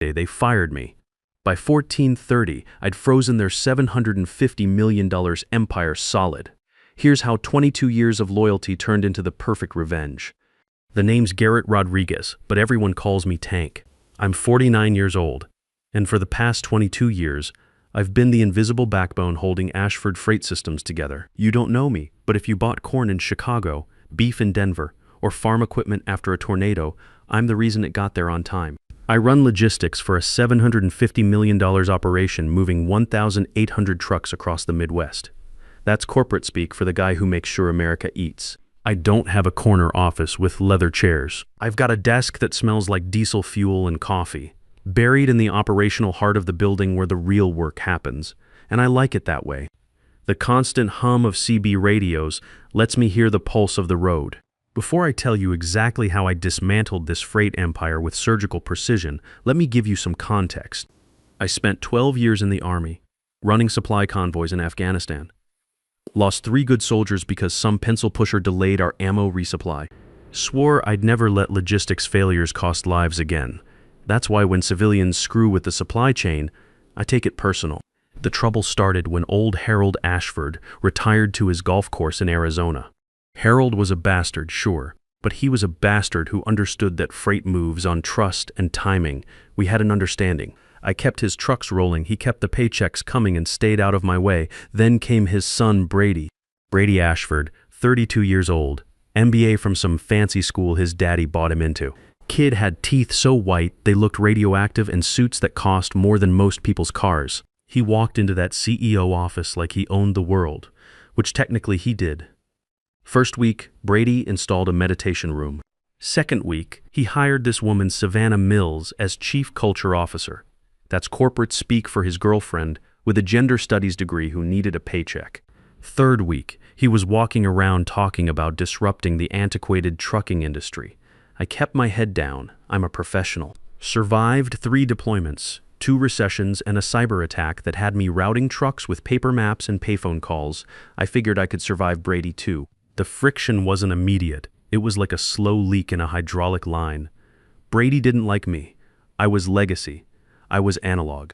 They fired me. By 1430, I'd frozen their $750 million empire solid. Here's how 22 years of loyalty turned into the perfect revenge. The name's Garrett Rodriguez, but everyone calls me Tank. I'm 49 years old, and for the past 22 years, I've been the invisible backbone holding Ashford Freight Systems together. You don't know me, but if you bought corn in Chicago, beef in Denver, or farm equipment after a tornado, I'm the reason it got there on time. I run logistics for a $750 million operation moving 1,800 trucks across the Midwest. That's corporate speak for the guy who makes sure America eats. I don't have a corner office with leather chairs. I've got a desk that smells like diesel fuel and coffee, buried in the operational heart of the building where the real work happens, and I like it that way. The constant hum of CB radios lets me hear the pulse of the road. Before I tell you exactly how I dismantled this freight empire with surgical precision, let me give you some context. I spent 12 years in the Army, running supply convoys in Afghanistan. Lost 3 good soldiers because some pencil pusher delayed our ammo resupply. Swore I'd never let logistics failures cost lives again. That's why when civilians screw with the supply chain, I take it personal. The trouble started when old Harold Ashford retired to his golf course in Arizona. Harold was a bastard, sure, but he was a bastard who understood that freight moves on trust and timing. We had an understanding. I kept his trucks rolling, he kept the paychecks coming and stayed out of my way. Then came his son, Brady. Brady Ashford, 32 years old, MBA from some fancy school his daddy bought him into. Kid had teeth so white they looked radioactive and suits that cost more than most people's cars. He walked into that CEO office like he owned the world, which technically he did. First week, Brady installed a meditation room. Second week, he hired this woman, Savannah Mills, as Chief Culture Officer. That's corporate speak for his girlfriend with a gender studies degree who needed a paycheck. Third week, he was walking around talking about disrupting the antiquated trucking industry. I kept my head down. I'm a professional. Survived 3 deployments, 2 recessions, and a cyber attack that had me routing trucks with paper maps and payphone calls. I figured I could survive Brady too. The friction wasn't immediate. It was like a slow leak in a hydraulic line. Brady didn't like me. I was legacy. I was analog.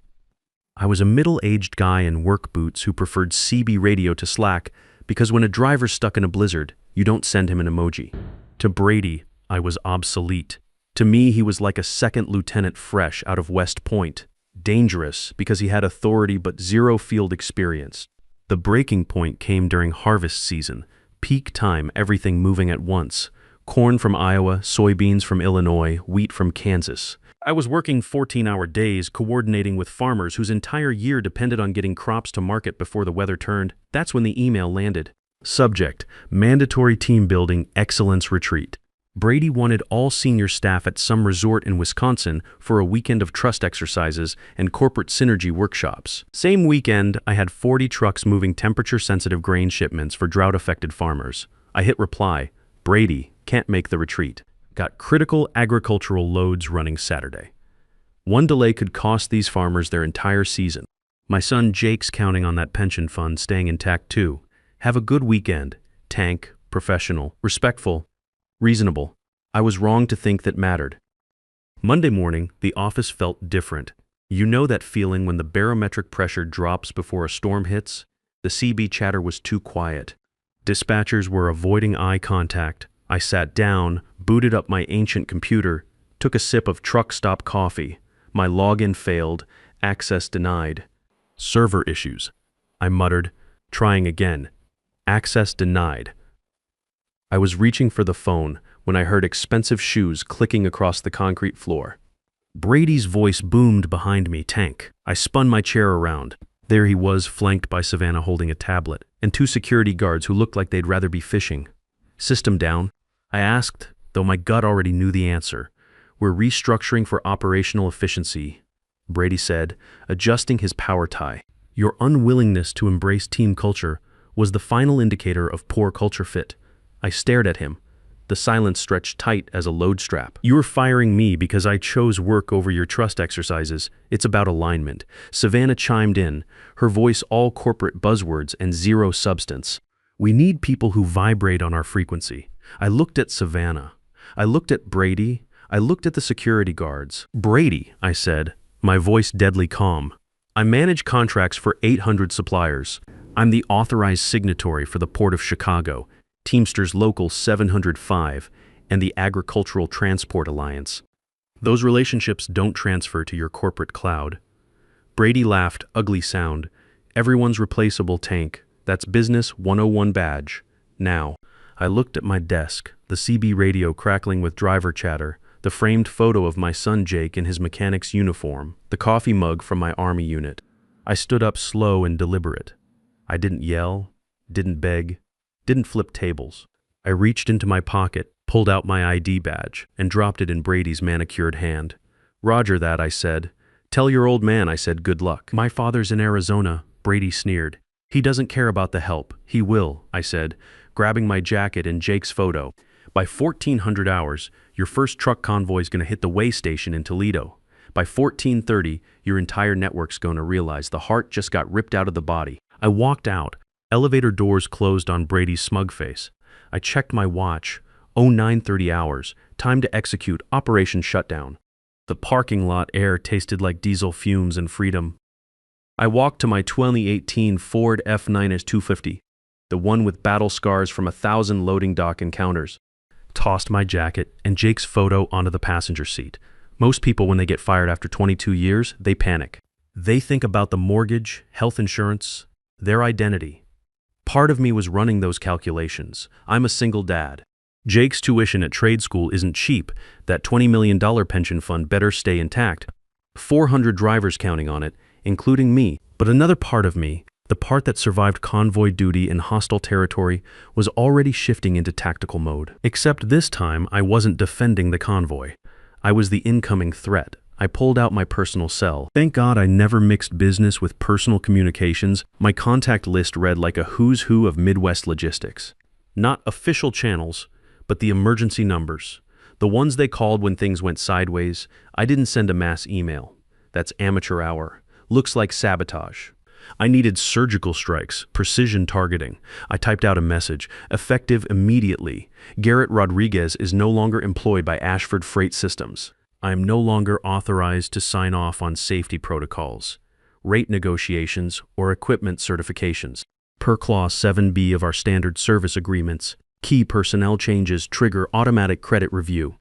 I was a middle-aged guy in work boots who preferred CB radio to Slack because when a driver's stuck in a blizzard, you don't send him an emoji. To Brady, I was obsolete. To me, he was like a second lieutenant fresh out of West Point. Dangerous because he had authority but 0 field experience. The breaking point came during harvest season. Peak time, everything moving at once. Corn from Iowa, soybeans from Illinois, wheat from Kansas. I was working 14-hour days, coordinating with farmers whose entire year depended on getting crops to market before the weather turned. That's when the email landed. Subject: mandatory team building excellence retreat. Brady wanted all senior staff at some resort in Wisconsin for a weekend of trust exercises and corporate synergy workshops. Same weekend, I had 40 trucks moving temperature-sensitive grain shipments for drought-affected farmers. I hit reply, Brady, can't make the retreat. Got critical agricultural loads running Saturday. One delay could cost these farmers their entire season. My son Jake's counting on that pension fund staying intact too. Have a good weekend. Tank, professional, respectful, reasonable. I was wrong to think that mattered. Monday morning, the office felt different. You know that feeling when the barometric pressure drops before a storm hits? The CB chatter was too quiet. Dispatchers were avoiding eye contact. I sat down, booted up my ancient computer, took a sip of truck stop coffee. My login failed, access denied. Server issues, I muttered, trying again. Access denied. I was reaching for the phone when I heard expensive shoes clicking across the concrete floor. Brady's voice boomed behind me, Tank. I spun my chair around. There he was, flanked by Savannah holding a tablet, and 2 security guards who looked like they'd rather be fishing. System down? I asked, though my gut already knew the answer. We're restructuring for operational efficiency, Brady said, adjusting his power tie. Your unwillingness to embrace team culture was the final indicator of poor culture fit. I stared at him. The silence stretched tight as a load strap. You're firing me because I chose work over your trust exercises. It's about alignment. Savannah chimed in, her voice all corporate buzzwords and 0 substance. We need people who vibrate on our frequency. I looked at Savannah. I looked at Brady. I looked at the security guards. "Brady," I said, my voice deadly calm. "I manage contracts for 800 suppliers. I'm the authorized signatory for the Port of Chicago, Teamsters Local 705, and the Agricultural Transport Alliance. Those relationships don't transfer to your corporate cloud." Brady laughed, ugly sound. "Everyone's replaceable, Tank. That's Business 101 badge. Now." I looked at my desk, the CB radio crackling with driver chatter, the framed photo of my son Jake in his mechanic's uniform, the coffee mug from my army unit. I stood up slow and deliberate. I didn't yell, didn't beg, didn't flip tables. I reached into my pocket, pulled out my ID badge, and dropped it in Brady's manicured hand. "Roger that," I said. "Tell your old man I said good luck." "My father's in Arizona," Brady sneered. "He doesn't care about the help. He will," I said, grabbing my jacket and Jake's photo. "By 1400 hours, your first truck convoy's gonna hit the way station in Toledo. By 1430, your entire network's gonna realize the heart just got ripped out of the body." I walked out. Elevator doors closed on Brady's smug face. I checked my watch. 0930 hours. Time to execute Operation Shutdown. The parking lot air tasted like diesel fumes and freedom. I walked to my 2018 Ford F9S250, the one with battle scars from 1,000 loading dock encounters. Tossed my jacket and Jake's photo onto the passenger seat. Most people, when they get fired after 22 years, they panic. They think about the mortgage, health insurance, their identity. Part of me was running those calculations. I'm a single dad. Jake's tuition at trade school isn't cheap. That $20 million pension fund better stay intact. 400 drivers counting on it, including me. But another part of me, the part that survived convoy duty in hostile territory, was already shifting into tactical mode. Except this time, I wasn't defending the convoy. I was the incoming threat. I pulled out my personal cell. Thank God I never mixed business with personal communications. My contact list read like a who's who of Midwest logistics. Not official channels, but the emergency numbers. The ones they called when things went sideways. I didn't send a mass email. That's amateur hour. Looks like sabotage. I needed surgical strikes, precision targeting. I typed out a message, effective immediately. Garrett Rodriguez is no longer employed by Ashford Freight Systems. I am no longer authorized to sign off on safety protocols, rate negotiations, or equipment certifications. Per Clause 7B of our standard service agreements, key personnel changes trigger automatic credit review.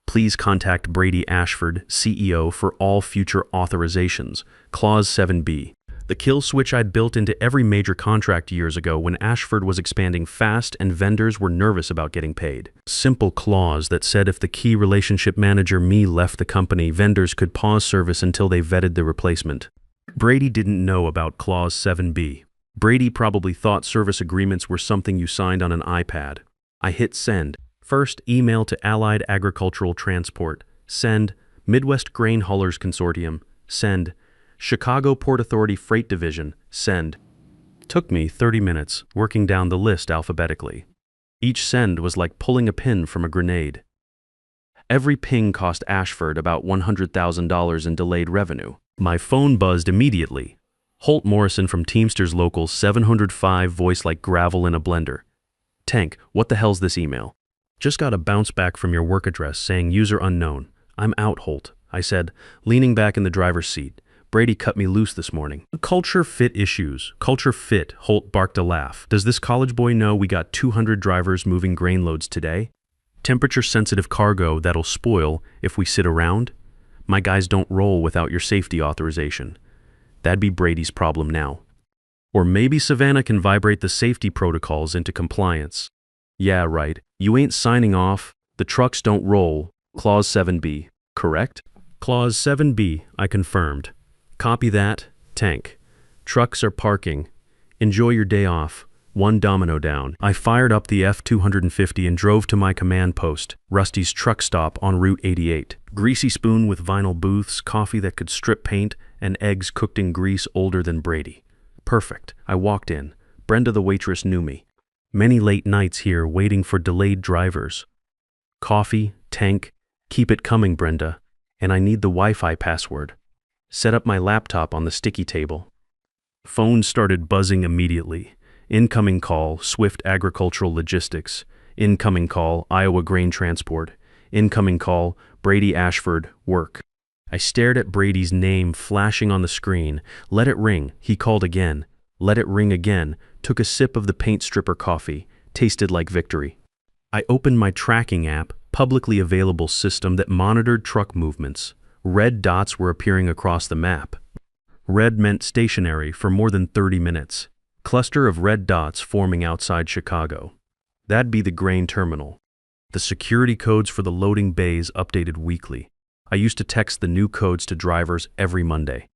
Please contact Brady Ashford, CEO, for all future authorizations. Clause 7B. The kill switch I'd built into every major contract years ago when Ashford was expanding fast and vendors were nervous about getting paid. Simple clause that said if the key relationship manager me left the company, vendors could pause service until they vetted the replacement. Brady didn't know about Clause 7B. Brady probably thought service agreements were something you signed on an iPad. I hit send. First, email to Allied Agricultural Transport. Send. Midwest Grain Haulers Consortium. Send. Chicago Port Authority Freight Division. Send. Took me 30 minutes, working down the list alphabetically. Each send was like pulling a pin from a grenade. Every ping cost Ashford about $100,000 in delayed revenue. My phone buzzed immediately. Holt Morrison from Teamsters Local 705, voice like gravel in a blender. "Tank, what the hell's this email? Just got a bounce back from your work address saying user unknown. I'm out, Holt," I said, leaning back in the driver's seat. Brady cut me loose this morning. "Culture fit issues. Culture fit," Holt barked a laugh. "Does this college boy know we got 200 drivers moving grain loads today? Temperature-sensitive cargo that'll spoil if we sit around? My guys don't roll without your safety authorization. That'd be Brady's problem now. Or maybe Savannah can vibrate the safety protocols into compliance. Yeah, right. You ain't signing off. The trucks don't roll. Clause 7B. Correct?" "Clause 7B," I confirmed. "Copy that, Tank. Trucks are parking. Enjoy your day off. One domino down." I fired up the F-250 and drove to my command post, Rusty's truck stop on Route 88. Greasy spoon with vinyl booths, coffee that could strip paint, and eggs cooked in grease older than Brady. Perfect. I walked in. Brenda the waitress knew me. Many late nights here waiting for delayed drivers. Coffee, Tank, keep it coming, Brenda. And I need the Wi-Fi password. Set up my laptop on the sticky table. Phone started buzzing immediately. Incoming call, Swift Agricultural Logistics. Incoming call, Iowa Grain Transport. Incoming call, Brady Ashford, work. I stared at Brady's name flashing on the screen. Let it ring, he called again. Let it ring again, took a sip of the paint stripper coffee, tasted like victory. I opened my tracking app, publicly available system that monitored truck movements. Red dots were appearing across the map. Red meant stationary for more than 30 minutes. Cluster of red dots forming outside Chicago. That'd be the grain terminal. The security codes for the loading bays updated weekly. I used to text the new codes to drivers every Monday.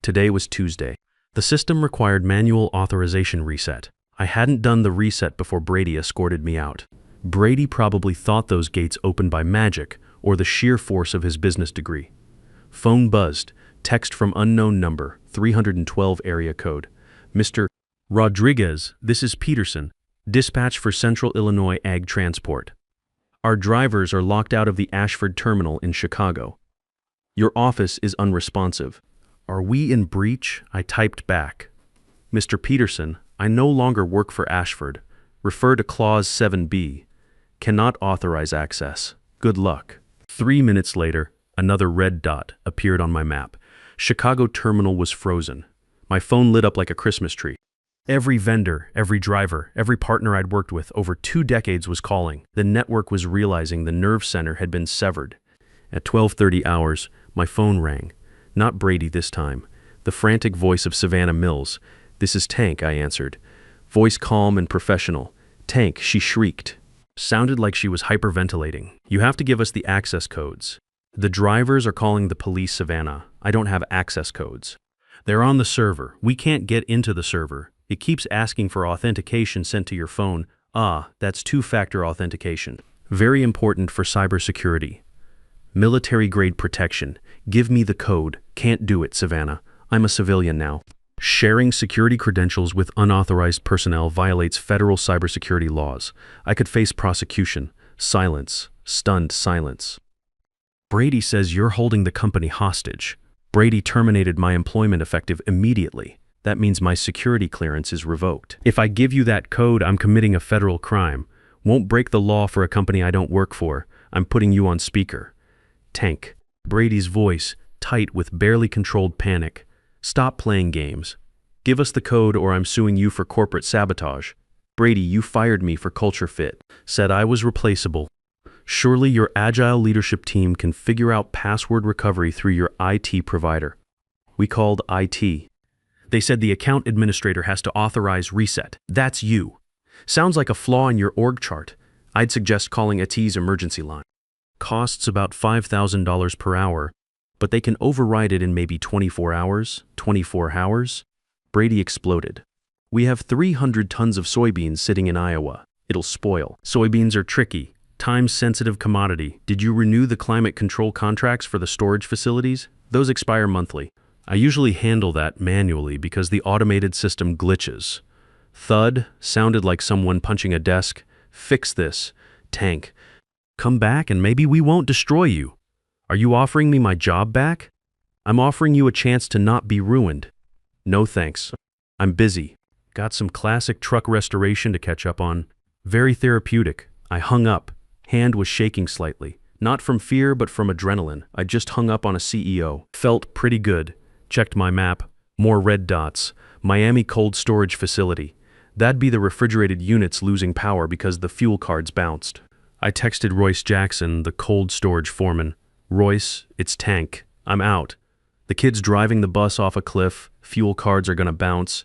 Today was Tuesday. The system required manual authorization reset. I hadn't done the reset before Brady escorted me out. Brady probably thought those gates opened by magic or the sheer force of his business degree. Phone buzzed. Text from unknown number, 312 area code. Mr. Rodriguez, this is Peterson. Dispatch for Central Illinois Ag Transport. Our drivers are locked out of the Ashford Terminal in Chicago. Your office is unresponsive. Are we in breach? I typed back. Mr. Peterson, I no longer work for Ashford. Refer to Clause 7B. Cannot authorize access. Good luck. 3 minutes later, another red dot appeared on my map. Chicago Terminal was frozen. My phone lit up like a Christmas tree. Every vendor, every driver, every partner I'd worked with over 2 decades was calling. The network was realizing the nerve center had been severed. At 12:30 hours, my phone rang. Not Brady this time. The frantic voice of Savannah Mills. This is Tank, I answered. Voice calm and professional. Tank, she shrieked. Sounded like she was hyperventilating. You have to give us the access codes. The drivers are calling the police, Savannah. I don't have access codes. They're on the server. We can't get into the server. It keeps asking for authentication sent to your phone. That's two-factor authentication. Very important for cybersecurity. Military-grade protection. Give me the code. Can't do it, Savannah. I'm a civilian now. Sharing security credentials with unauthorized personnel violates federal cybersecurity laws. I could face prosecution. Silence. Stunned silence. Brady says you're holding the company hostage. Brady terminated my employment effective immediately. That means my security clearance is revoked. If I give you that code, I'm committing a federal crime. Won't break the law for a company I don't work for. I'm putting you on speaker. Tank. Brady's voice, tight with barely controlled panic. Stop playing games. Give us the code or I'm suing you for corporate sabotage. Brady, you fired me for culture fit. Said I was replaceable. Surely your agile leadership team can figure out password recovery through your IT provider. We called IT. They said the account administrator has to authorize reset. That's you. Sounds like a flaw in your org chart. I'd suggest calling IT's emergency line. Costs about $5,000 per hour, but they can override it in maybe 24 hours, 24 hours. Brady exploded. We have 300 tons of soybeans sitting in Iowa. It'll spoil. Soybeans are tricky. Time-sensitive commodity. Did you renew the climate control contracts for the storage facilities? Those expire monthly. I usually handle that manually because the automated system glitches. Thud sounded like someone punching a desk. Fix this. Tank. Come back and maybe we won't destroy you. Are you offering me my job back? I'm offering you a chance to not be ruined. No thanks. I'm busy. Got some classic truck restoration to catch up on. Very therapeutic. I hung up. Hand was shaking slightly. Not from fear, but from adrenaline. I just hung up on a CEO. Felt pretty good. Checked my map. More red dots. Miami cold storage facility. That'd be the refrigerated units losing power because the fuel cards bounced. I texted Royce Jackson, the cold storage foreman. Royce, it's Tank. I'm out. The kid's driving the bus off a cliff. Fuel cards are gonna bounce.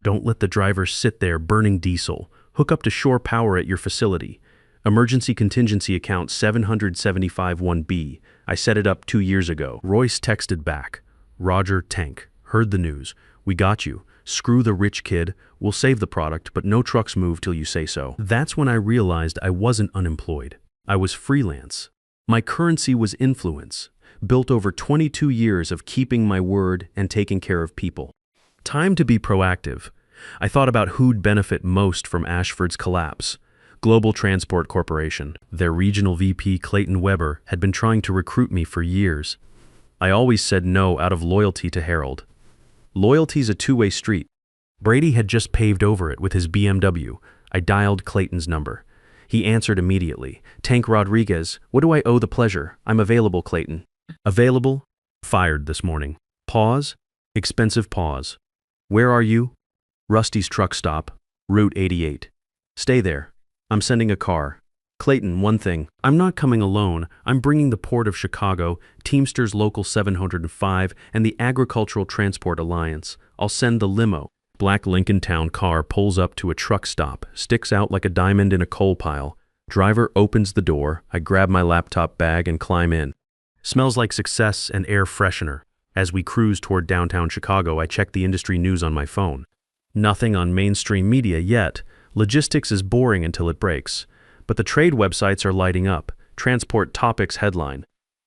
Don't let the driver sit there burning diesel. Hook up to shore power at your facility. Emergency contingency account 775-1B. I set it up 2 years ago. Royce texted back. Roger, Tank. Heard the news. We got you. Screw the rich kid. We'll save the product, but no trucks move till you say so. That's when I realized I wasn't unemployed. I was freelance. My currency was influence, built over 22 years of keeping my word and taking care of people. Time to be proactive. I thought about who'd benefit most from Ashford's collapse. Global Transport Corporation. Their regional VP, Clayton Weber, had been trying to recruit me for years. I always said no out of loyalty to Harold. Loyalty's a two-way street. Brady had just paved over it with his BMW. I dialed Clayton's number. He answered immediately. Tank Rodriguez, what do I owe the pleasure? I'm available, Clayton. Available? Fired this morning. Pause? Expensive pause. Where are you? Rusty's truck stop. Route 88. Stay there. I'm sending a car. Clayton, one thing. I'm not coming alone. I'm bringing the Port of Chicago, Teamsters Local 705, and the Agricultural Transport Alliance. I'll send the limo. Black Lincoln Town car pulls up to a truck stop, sticks out like a diamond in a coal pile. Driver opens the door. I grab my laptop bag and climb in. Smells like success and air freshener. As we cruise toward downtown Chicago, I check the industry news on my phone. Nothing on mainstream media yet. Logistics is boring until it breaks. But the trade websites are lighting up. Transport Topics headline.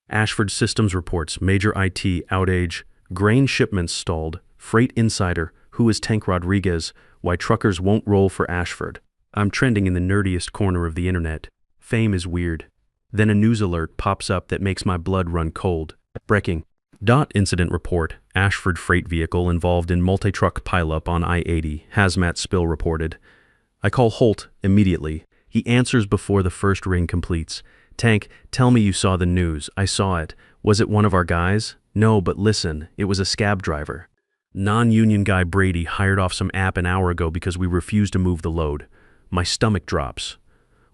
Ashford Systems reports major IT outage. Grain shipments stalled. Freight Insider. Who is Tank Rodriguez? Why truckers won't roll for Ashford. I'm trending in the nerdiest corner of the internet. Fame is weird. Then a news alert pops up that makes my blood run cold. Breaking. Incident report. Ashford freight vehicle involved in multi-truck pileup on I-80. Hazmat spill reported. I call Holt immediately. He answers before the first ring completes. Tank, tell me you saw the news. I saw it. Was it one of our guys? No, but listen, it was a scab driver. Non-union guy Brady hired off some app an hour ago because we refused to move the load. My stomach drops.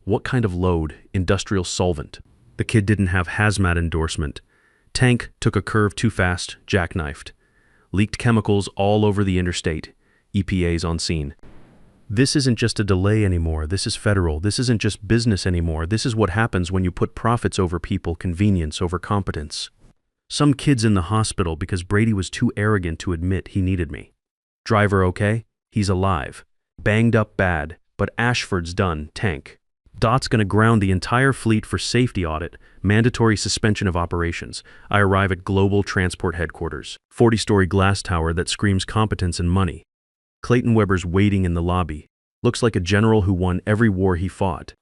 What kind of load? Industrial solvent. The kid didn't have hazmat endorsement. Tank took a curve too fast, jackknifed. Leaked chemicals all over the interstate. EPA's on scene. This isn't just a delay anymore. This is federal. This isn't just business anymore. This is what happens when you put profits over people, convenience over competence. Some kid's in the hospital because Brady was too arrogant to admit he needed me. Driver okay? He's alive. Banged up bad, but Ashford's done. Tank. DOT's gonna ground the entire fleet for safety audit, mandatory suspension of operations. I arrive at Global Transport Headquarters. 40-story glass tower that screams competence and money. Clayton Weber's waiting in the lobby. Looks like a general who won every war he fought.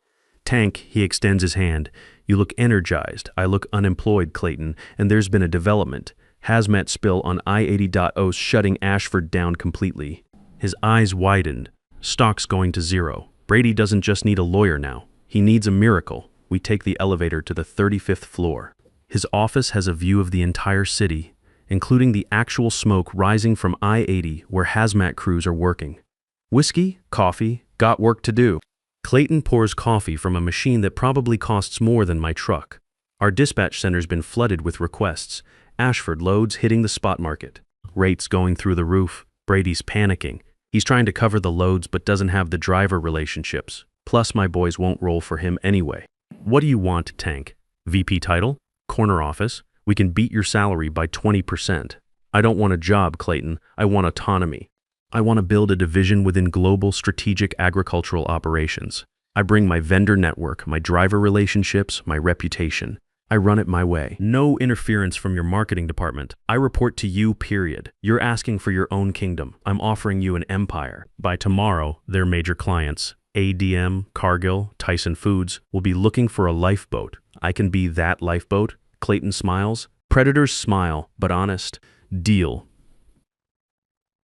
Tank, he extends his hand. You look energized. I look unemployed, Clayton, and there's been a development. Hazmat spill on I-80.0's shutting Ashford down completely. His eyes widened. Stock's going to zero. Brady doesn't just need a lawyer now. He needs a miracle. We take the elevator to the 35th floor. His office has a view of the entire city, including the actual smoke rising from I-80 where hazmat crews are working. Whiskey, coffee, got work to do. Clayton pours coffee from a machine that probably costs more than my truck. Our dispatch center's been flooded with requests. Ashford loads hitting the spot market. Rates going through the roof. Brady's panicking. He's trying to cover the loads but doesn't have the driver relationships. Plus my boys won't roll for him anyway. What do you want, Tank? VP title? Corner office? We can beat your salary by 20%. I don't want a job, Clayton. I want autonomy. I want to build a division within global strategic agricultural operations. I bring my vendor network, my driver relationships, my reputation. I run it my way. No interference from your marketing department. I report to you, period. You're asking for your own kingdom. I'm offering you an empire. By tomorrow, their major clients, ADM, Cargill, Tyson Foods, will be looking for a lifeboat. I can be that lifeboat. Clayton smiles. Predators smile, but honest. Deal.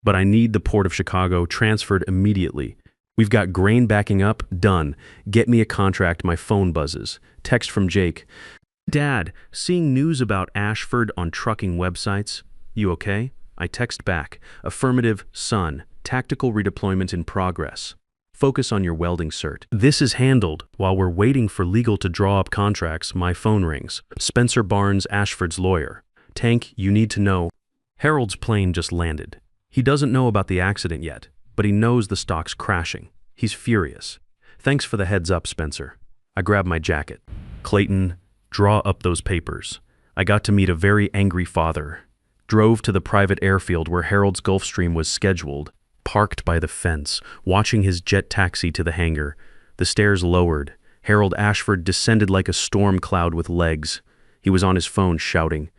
But I need the Port of Chicago transferred immediately. We've got grain backing up, done. Get me a contract, my phone buzzes. Text from Jake. Dad, seeing news about Ashford on trucking websites. You okay? I text back. Affirmative, son. Tactical redeployment in progress. Focus on your welding cert. This is handled. While we're waiting for legal to draw up contracts, my phone rings. Spencer Barnes, Ashford's lawyer. Tank, you need to know. Harold's plane just landed. He doesn't know about the accident yet, but he knows the stock's crashing. He's furious. Thanks for the heads up, Spencer. I grab my jacket. Clayton, draw up those papers. I got to meet a very angry father. Drove to the private airfield where Harold's Gulfstream was scheduled. Parked by the fence, watching his jet taxi to the hangar. The stairs lowered. Harold Ashford descended like a storm cloud with legs. He was on his phone shouting.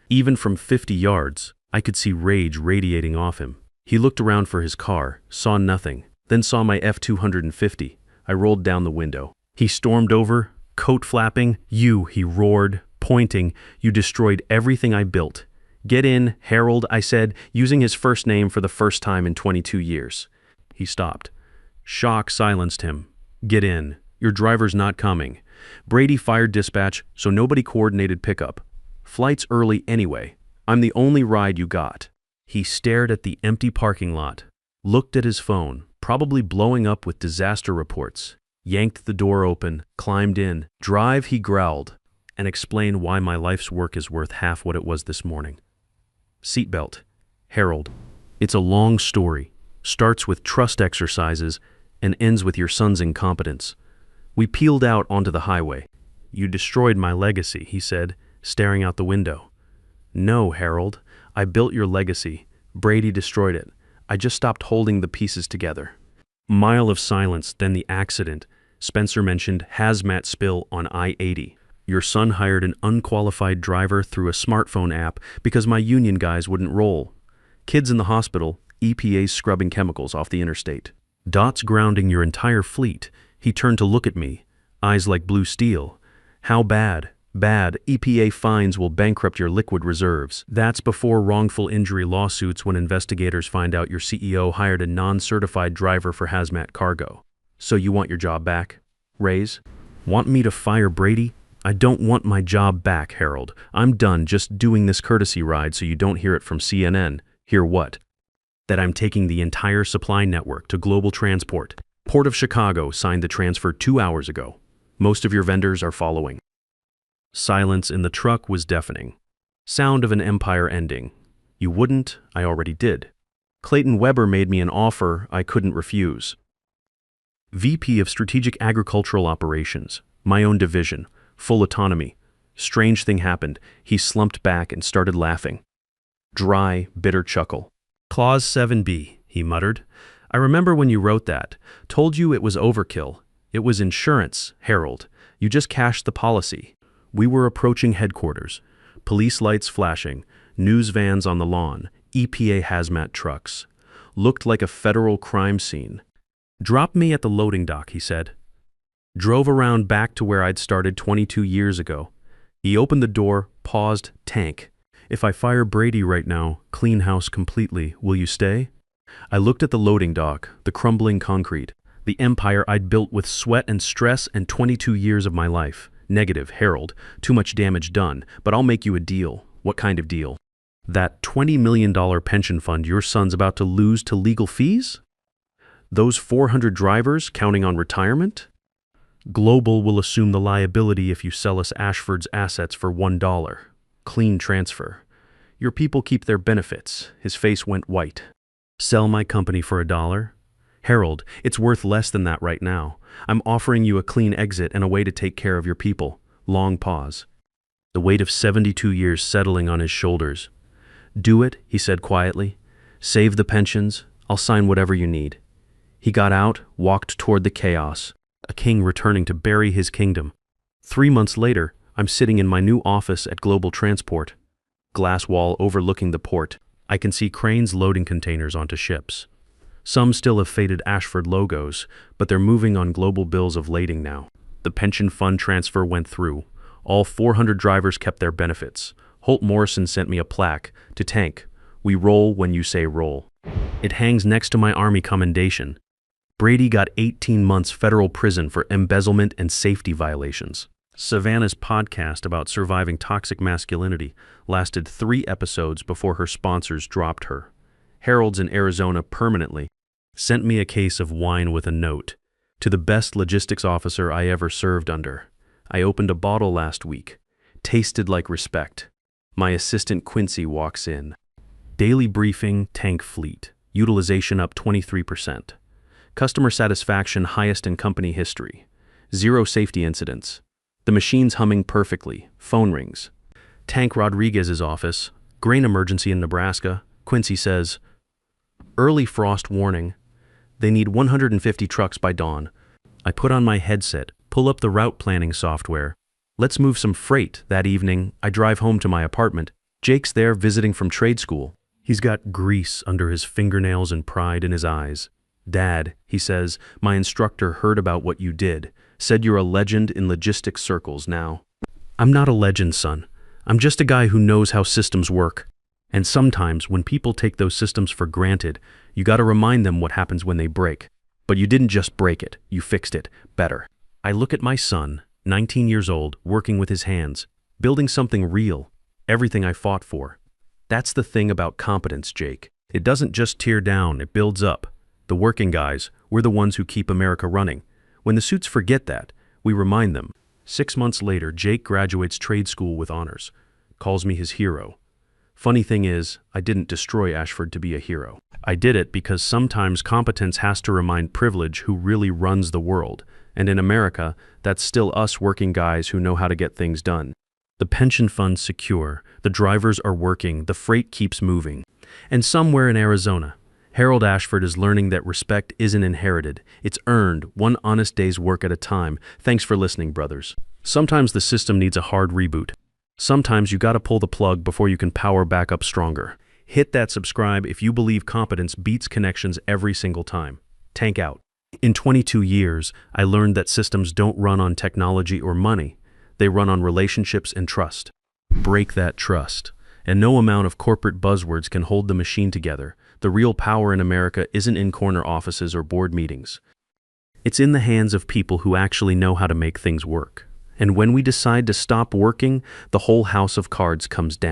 Even from 50 yards, I could see rage radiating off him. He looked around for his car, saw nothing, then saw my F-250. I rolled down the window. He stormed over, coat flapping. You, he roared, pointing. You destroyed everything I built. Get in, Harold, I said, using his first name for the first time in 22 years. He stopped. Shock silenced him. Get in. Your driver's not coming. Brady fired dispatch, so nobody coordinated pickup. Flight's early anyway. I'm the only ride you got." He stared at the empty parking lot, looked at his phone, probably blowing up with disaster reports, yanked the door open, climbed in. "Drive," he growled, and explained why my life's work is worth half what it was this morning. Seatbelt. Harold. It's a long story. Starts with trust exercises and ends with your son's incompetence. We peeled out onto the highway. "You destroyed my legacy," he said, staring out the window. "No, Harold. I built your legacy. Brady destroyed it. I just stopped holding the pieces together." Mile of silence, then the accident. Spencer mentioned hazmat spill on I-80. "Your son hired an unqualified driver through a smartphone app because my union guys wouldn't roll. Kids in the hospital, EPA's scrubbing chemicals off the interstate. Dots grounding your entire fleet." He turned to look at me, eyes like blue steel. "How bad? Bad. EPA fines will bankrupt your liquid reserves. That's before wrongful injury lawsuits when investigators find out your CEO hired a non-certified driver for hazmat cargo. So you want your job back? Raise? Want me to fire Brady? I don't want my job back, Harold. I'm done just doing this courtesy ride so you don't hear it from CNN. Hear what? That I'm taking the entire supply network to global transport. Port of Chicago signed the transfer 2 hours ago. Most of your vendors are following." Silence in the truck was deafening. Sound of an empire ending. "You wouldn't, I already did. Clayton Weber made me an offer I couldn't refuse. VP of Strategic Agricultural Operations, my own division, full autonomy. Strange thing happened. He slumped back and started laughing. Dry, bitter chuckle. Clause 7B, he muttered. "I remember when you wrote that. Told you it was overkill. It was insurance, Harold. You just cashed the policy." We were approaching headquarters. Police lights flashing, news vans on the lawn, EPA hazmat trucks. Looked like a federal crime scene. "Drop me at the loading dock," he said. Drove around back to where I'd started 22 years ago. He opened the door, paused, tank. "If I fire Brady right now, clean house completely, will you stay?" I looked at the loading dock, the crumbling concrete, the empire I'd built with sweat and stress and 22 years of my life. "Negative, Harold. Too much damage done, but I'll make you a deal." "What kind of deal?" "That $20 million pension fund your son's about to lose to legal fees? Those 400 drivers counting on retirement? Global will assume the liability if you sell us Ashford's assets for $1. Clean transfer. Your people keep their benefits." His face went white. "Sell my company for $1? Harold, it's worth less than that right now. I'm offering you a clean exit and a way to take care of your people." Long pause. The weight of 72 years settling on his shoulders. "Do it," he said quietly. "Save the pensions. I'll sign whatever you need." He got out, walked toward the chaos. A king returning to bury his kingdom. 3 months later, I'm sitting in my new office at Global Transport. Glass wall overlooking the port. I can see cranes loading containers onto ships. Some still have faded Ashford logos, but they're moving on global bills of lading now. The pension fund transfer went through. All 400 drivers kept their benefits. Holt Morrison sent me a plaque to tank. "We roll when you say roll." It hangs next to my Army commendation. Brady got 18 months federal prison for embezzlement and safety violations. Savannah's podcast about surviving toxic masculinity lasted 3 episodes before her sponsors dropped her. Harold's in Arizona permanently. Sent me a case of wine with a note. "To the best logistics officer I ever served under. I opened a bottle last week. Tasted like respect." My assistant Quincy walks in. Daily briefing, tank fleet. Utilization up 23%. Customer satisfaction highest in company history. 0 safety incidents. The machine's humming perfectly. Phone rings. Tank Rodriguez's office. Grain emergency in Nebraska. Quincy says, "Early frost warning. They need 150 trucks by dawn." I put on my headset, pull up the route planning software. Let's move some freight. That evening, I drive home to my apartment. Jake's there visiting from trade school. He's got grease under his fingernails and pride in his eyes. "Dad," he says, "my instructor heard about what you did. Said you're a legend in logistics circles now." "I'm not a legend, son. I'm just a guy who knows how systems work. And sometimes when people take those systems for granted, you gotta remind them what happens when they break. But you didn't just break it, you fixed it better." I look at my son, 19 years old, working with his hands, building something real, everything I fought for. That's the thing about competence, Jake. It doesn't just tear down, it builds up. The working guys, we're the ones who keep America running. When the suits forget that, we remind them. 6 months later, Jake graduates trade school with honors, calls me his hero. Funny thing is, I didn't destroy Ashford to be a hero. I did it because sometimes competence has to remind privilege who really runs the world. And in America, that's still us working guys who know how to get things done. The pension fund's secure, the drivers are working, the freight keeps moving. And somewhere in Arizona, Harold Ashford is learning that respect isn't inherited, it's earned, one honest day's work at a time. Thanks for listening, brothers. Sometimes the system needs a hard reboot. Sometimes you gotta pull the plug before you can power back up stronger. Hit that subscribe if you believe competence beats connections every single time. Tank out. In 22 years, I learned that systems don't run on technology or money. They run on relationships and trust. Break that trust. And no amount of corporate buzzwords can hold the machine together. The real power in America isn't in corner offices or board meetings. It's in the hands of people who actually know how to make things work. And when we decide to stop working, the whole house of cards comes down.